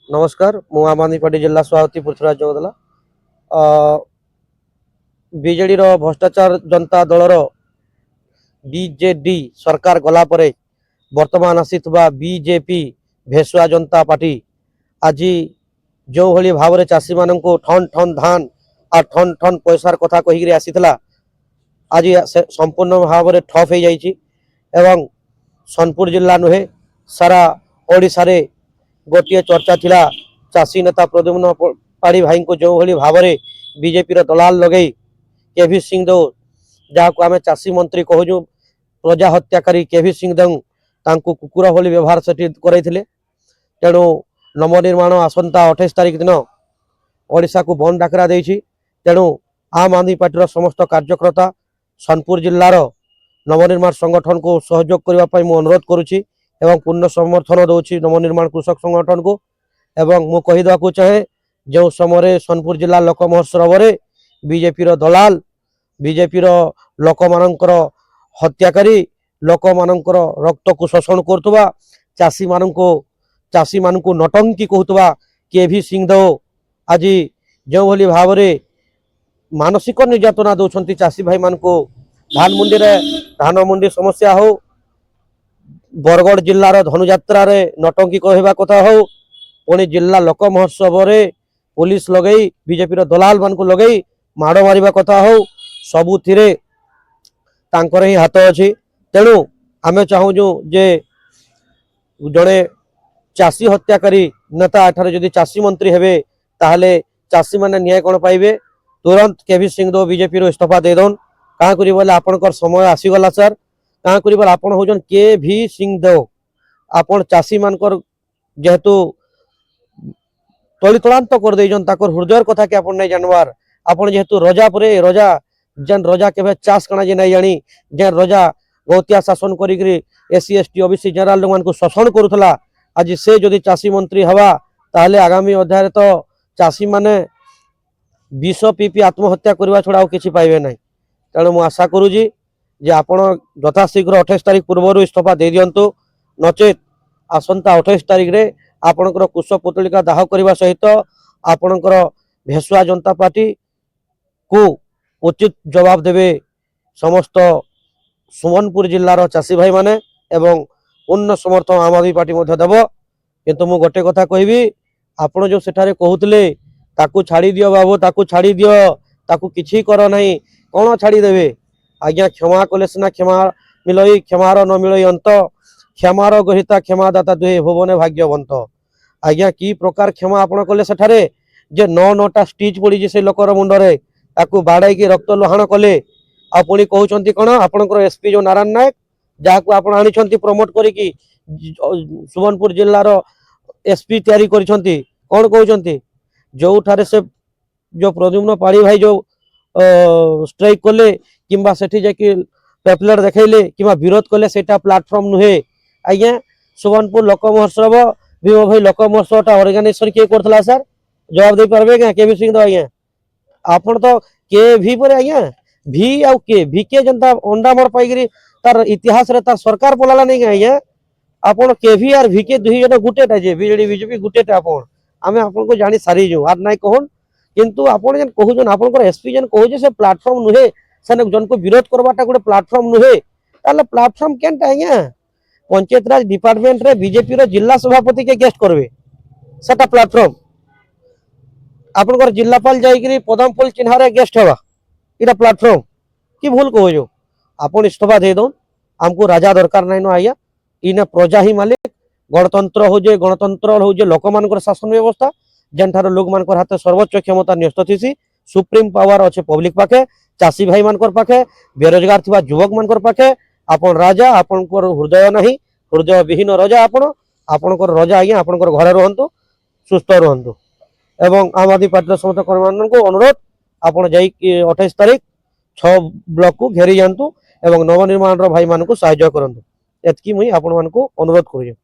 नमस्कार मु आम आदमी पार्टी जिला सभापति पृथ्वीराज जगदला। बीजेडी भ्रष्टाचार जनता दलर बीजेडी सरकार गला परे वर्तमान आसीथबा बीजेपी भेसुआ जनता पार्टी आज जो भली भाव चाषी मान ठन ठन धान आ ठन ठन पैसार कथा कहीकि आसीथिला आज संपूर्ण भाव में ठप हो जाइए एवं सोनपुर जिला नुहे सारा ओडिशा रे गोटे चर्चा थिला चाषी नेता प्रद्युम्न पाढ़ी भाई को जो भली भाव में बीजेपी दलाल लगे केवी सिंहदेव जहाँ आम चाषी मंत्री कहूँ प्रजा हत्याकारी केवी सिंहदेव तांको कुकुर भली व्यवहार से कराइथिले। तेणु नवनिर्माण आसंता 28 तारिख दिन ओडिशा को बंद डाकरा देछि। तेणु आम आदमी पार्टी समस्त कार्यकर्ता सोनपुर जिलार नवनिर्माण संगठन को सहयोग करने मु अनुरोध करुछि एवं पूर्ण समर्थन दौची नवनिर्माण कृषक संगठन को। एवं मु कहीदेवा को चाहे जो समय सोनपुर जिला लोक महोत्सव में बीजेपी दलाल बीजेपी लोक मानकर हत्याकारी लोक मानकर रक्त को शोषण करतुबा चाषी मान को नटंकी कहतुबा केवी सिंहदेव आज जो भली भाव में मानसिक निर्यातना दौरान चाषी भाई मान को धान मंडी समस्या हो बरगढ़ जिलार धनुजात्रा रे नटंकी कहवा कथा हो पुणी जिला लोक महोत्सव रे पुलिस लगे बीजेपी दलाल मान को लगे माड़ मारिबा कथा हो सबुथिरे तांकर ही हाथ अच्छी। तेणु आमे चाहूँ जे जड़े चाषी हत्याकारी नेता एठार जदि चाषी मंत्री हेबे ताहले चाषी माने न्याय कौन पाइबे। तुरंत केवी सिंहदेव बीजेपी इस्तीफा दे दौन क्या कर आपनकर समय आसीगला सर क्या कर आप हूँ केवी सिंहदेव आपन चाषी मानकर जेहेतु तलितलांत कर देजन ताकर हृदय कथा के आपन नहीं जानवार आपन जेहेतु रजा परे रजा जेन रजा केवे चाष कणा जे नहीं जानी जेन रजा गौतिया शासन करी एससी एसटी ओबीसी जनरल लोग को शोषण करुला आज से जदि चाषी मंत्री हवा ताहले आगामी अध्याय तो चाषी माने विष पी आत्महत्या करने छड़ा किसी पाइबे ना। तेणु मुझे आशा करुँगी जे आपण यथाशीघ्र 28 तारिख पूर्व इस्तीफा दे दिंतु नचेत आसंता 28 तारिख रे आपणकर कुश पुतलिका दाह करने सहित आपणकर भेसुआ जनता पार्टी को उचित जवाब देवे समस्त सुमनपुर जिलार चाषी भाई माने एवं पूर्ण समर्थन आम आदमी पार्टी देव। किंतु मु गोटे कथा कहबी आपण जो सेठारे कहूतले ताकू छाड़ी दियो बाबू ताकू छाड़ी दियो ताकू किछि कर नहीं कौन छाड़ी देवे आज्ञा क्षमा कले सिना क्षमा मिलई क्षमार न मिलई अंत क्षमार गहिता क्षमादाता दुहे भुवने भाग्यवंत। आज्ञा की प्रकार क्षमा आपण कले सेठारे जे 9 स्टिच पड़ी से लोकर मुंडरे ताकू बाड़ाई की रक्त लोहाण कले आ पुणी कहउचंती कोन आपनकर एसपी जो नारायण नायक जाकू आपण आनिछंती प्रमोट करिकी सुमनपुर जिल्लार एसपी तैयारी करिछंती कोन कहउचंती जो ठारे से जो प्रद्युम्न पाढ़ी भाई जो स्ट्राइक कले किंबा सेठी जाकी पेपलेट देखैले किंबा विरोध कले सेटा प्लेटफॉर्म नुहे। आज्ञा सुमनपुर लोक महोत्सव भीम भाई लोक महोत्सव ऑर्गेनाइजेशन किए करथला सर जवाब दे पारबे क्या केवी सिंह आज्ञा आपण तो के भी पर आज्ञा भी आउ के भी के जनता अंडा मर पाइगिरी तार इतिहास रे तार सरकार बोलाला नहीं आज्ञा आपण के भी आर भी के दुही जन गुटेटा जे बीजेडी बीजेपी गुटेटा आपण आमे आपण को जानि सारी जो आर नाइ कहन किंतु आपण जन कहू जन आपण एसपी जन कहू जे से प्लेटफॉर्म नुहे सने जन को विरोध करबाटा गोटे प्लेटफॉर्म नुहे ताले प्लेटफॉर्म केनटा आज्ञा पंचायत राज डिपार्टमेंट रे बीजेपी रो जिला सभापति के गेस्ट करबे सेटा प्लेटफॉर्म आपनकर जिलापाल जाइकरी पदमफुल चिन्हारे गेस्ट हवा इटा प्लेटफॉर्म कि भूल कहो जो आपन इस्तीफा दे दो हमको राजा दरकार नहीं न आया इने प्रजा ही मालिक गणतंत्र हो जे लोक मानकर शासन व्यवस्था जेनठार लोक मानकर हाथ सर्वोच्च क्षमता न्यस्त थीसी सुप्रीम पावर अच्छे पब्लिक पाखे चाषी भाई मानकर पाखे बेरोजगार थिबा युवक मानकर पाखे आपन राजा आपनकर हृदय नहीं हृदय विहीन राजा आपनकर राजा आज्ञा आपनकर घरे रहंतु सुस्थ रहंतु। एवं आम आदमी पार्टी समस्त कर्मी को अनुरोध आपण जाई 28 तारिख 6 ब्लॉक को घेरी जातु एवं नवनिर्माण भाई मान को साहाय्य करंतु एतकी मुई आपण मान को अनुरोध करूँ।